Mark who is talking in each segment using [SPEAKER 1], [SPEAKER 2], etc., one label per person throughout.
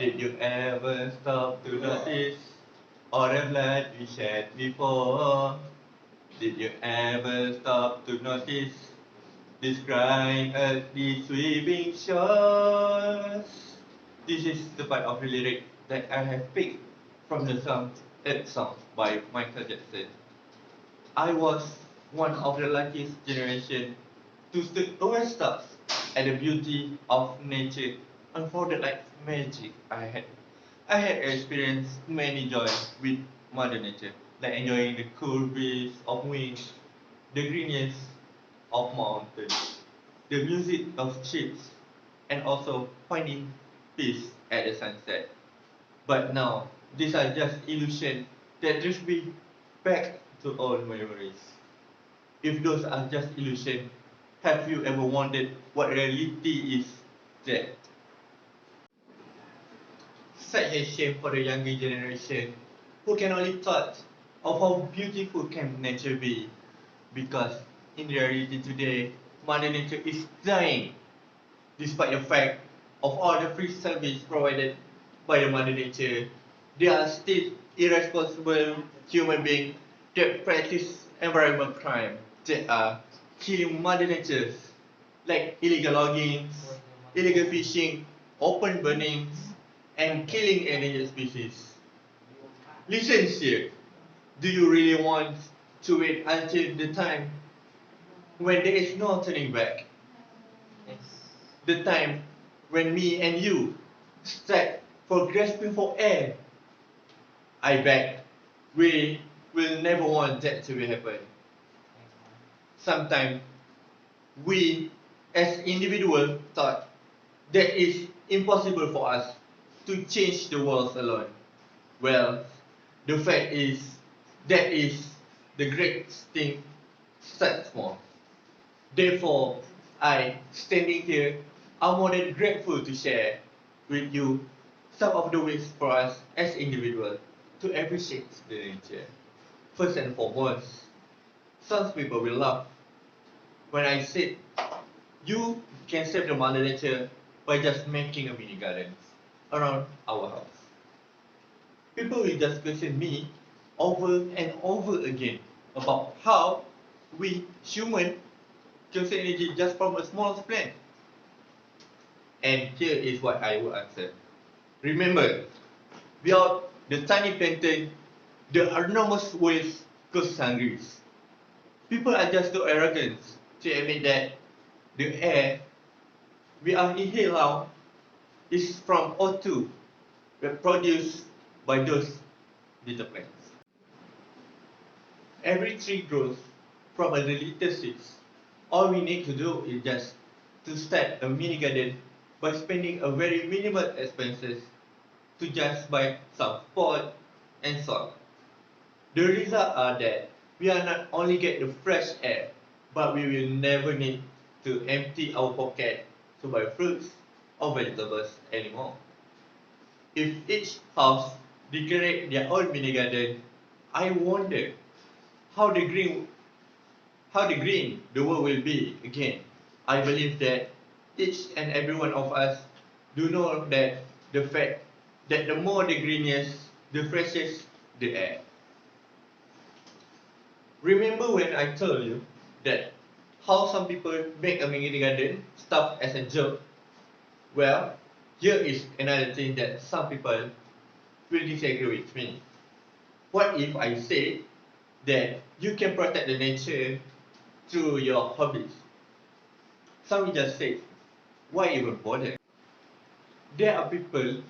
[SPEAKER 1] Did you ever stop to notice all the blood we shed before? Did you ever stop to notice this crying at the sweeping shores? This is the part of the lyric that I have picked from the song Earth Song by Michael Jackson. I was one of the luckiest generation to stood overstuck at the beauty of nature unfolded like magic. I had experienced many joys with Mother Nature, like enjoying the cool breeze of wind, the greenness of mountains, the music of ships, and also finding peace at the sunset. But now, these are just illusions that drift me back to old memories. If those are just illusions, have you ever wondered what reality is that? Such a shame for the younger generation who can only thought of how beautiful can nature be. Because in reality today, Mother Nature is dying despite the fact of all the free service provided by the Mother Nature. There are still irresponsible human beings that practice environmental crime that are killing Mother Nature, like illegal logging, illegal fishing, open burnings, and killing endangered species. Listen here, do you really want to wait until the time when there is no turning back? The time when me and you start for grasping for air? I bet we will never want that to happen. Sometimes we as individuals thought that it's impossible for us to change the world alone. Well, the fact is that is the great thing starts small. Therefore, I, standing here, am more than grateful to share with you some of the ways for us as individuals to appreciate the nature. First and foremost, some people will laugh when I said you can save the mother nature by just making a mini garden around our house. People will just question me over and over again about how we human can save energy just from a small plant. And here is what I will answer. Remember, without the tiny plankton, the enormous waves goes hungry. People are just too arrogant to admit that the air we are inhaling now is from O2 produced by those little plants. Every tree grows from a little seeds. All we need to do is just to start a mini garden by spending a very minimal expenses to just buy some pot and soil. The result are that we are not only get the fresh air, but we will never need to empty our pocket to buy fruits or vegetables anymore. If each house decorate their own mini garden, I wonder how the green the world will be again. I believe that each and every one of us do know that the fact that the more the greenest, the freshest the air. Remember when I told you that how some people make a mini garden stuff as a joke? Well, here is another thing that some people will disagree with me. What if I say that you can protect the nature through your hobbies? Some will just say, why even bother? There are people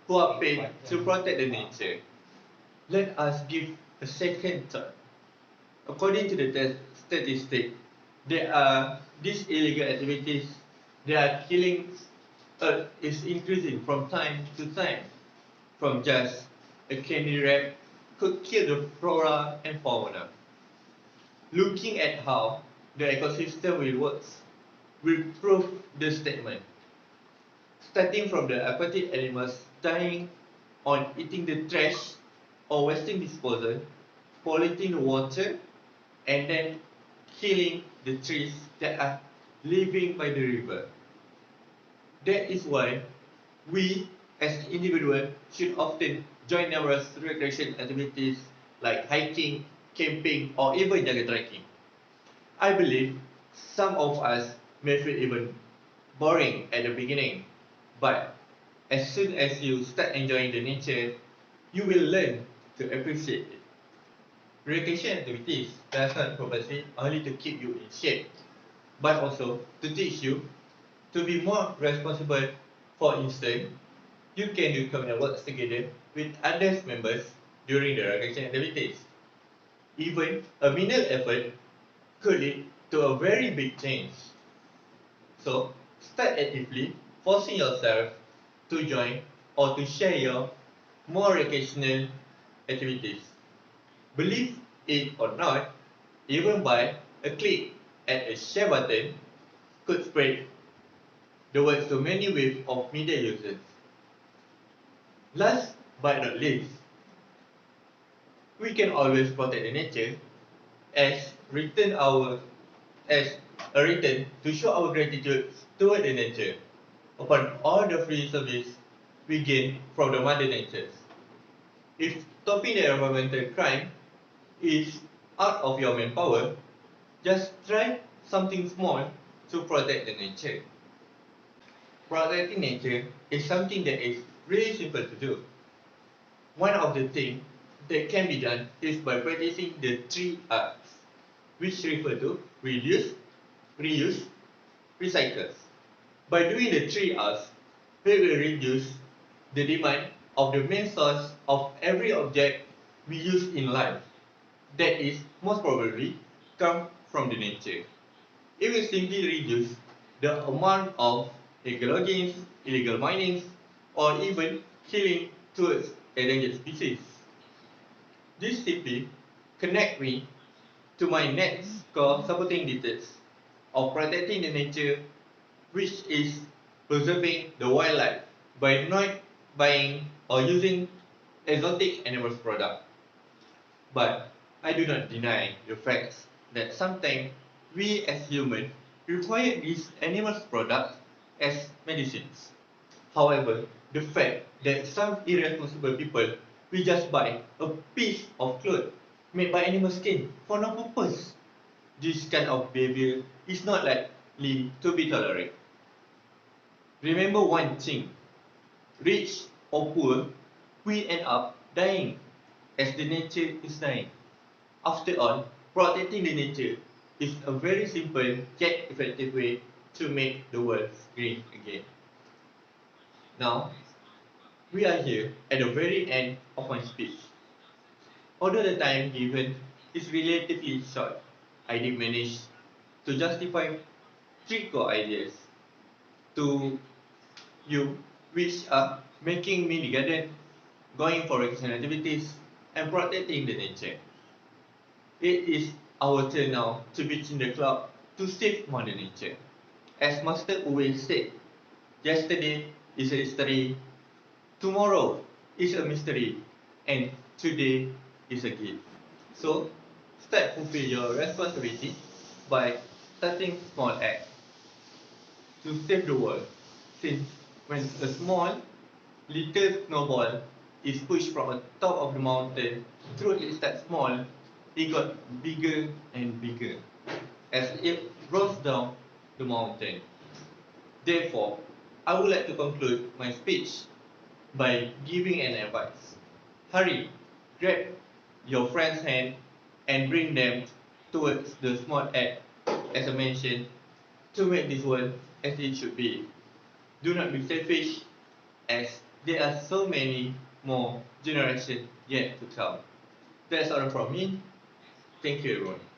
[SPEAKER 1] who are paid to protect the nature. Let us give a second thought. According to the statistic, there are these illegal activities. They are killing Earth is increasing from time to time. From just a candy wrap could kill the flora and fauna. Looking at how the ecosystem will work will prove the statement. Starting from the aquatic animals dying on eating the trash or wasting disposal, polluting the water, and then killing the trees that are living by the river. That is why we as individuals should often join numerous recreation activities like hiking, camping, or even jungle trekking. I believe some of us may feel even boring at the beginning, but as soon as you start enjoying the nature, you will learn to appreciate it. Recreation activities does not purpose only to keep you in shape, but also to teach you to be more responsible. For instance, you can do communal works together with other members during the recreation activities. Even a minimal effort could lead to a very big change. So, start actively forcing yourself to join or to share your more recreational activities. Believe it or not, even by a click at a share button could spread the word to many waves of media users. Last but not least, we can always protect the nature as return our as a return to show our gratitude toward the nature upon all the free service we gain from the mother nature. If stopping the environmental crime is out of your manpower, just try something small to protect the nature. Protecting nature is something that is really simple to do. One of the things that can be done is by practicing the three R's, which refer to reduce, reuse, recycle. By doing the three R's, we will reduce the demand of the main source of every object we use in life. That is most probably come from the nature. It will simply reduce the amount of ecologies, illegal minings, or even killing towards endangered species. This simply connect me to my next core supporting details of protecting the nature, which is preserving the wildlife by not buying or using exotic animals product. But I do not deny the facts that sometimes we as humans require these animals products as medicines. However, the fact that some irresponsible people will just buy a piece of cloth made by animal skin for no purpose. This kind of behavior is not likely to be tolerated. Remember one thing, rich or poor, we end up dying as the nature is dying. After all, protecting the nature is a very simple yet effective way to make the world green again. Now, we are here at the very end of my speech. Although the time given is relatively short, I did manage to justify three core ideas to you, which are making me the garden, going for recreational activities, and protecting the nature. It is our turn now to reach in the club to save Mother Nature. As Master always said, yesterday is a history, tomorrow is a mystery, and today is a gift. So, start fulfill your responsibility by starting small act to save the world. Since when a small little snowball is pushed from the top of the mountain, though it starts small, it got bigger and bigger as it rolls down the mountain. Therefore, I would like to conclude my speech by giving an advice. Hurry, grab your friend's hand and bring them towards the small act, as I mentioned, to make this world as it should be. Do not be selfish, as there are so many more generations yet to come. That's all from me. Thank you, everyone.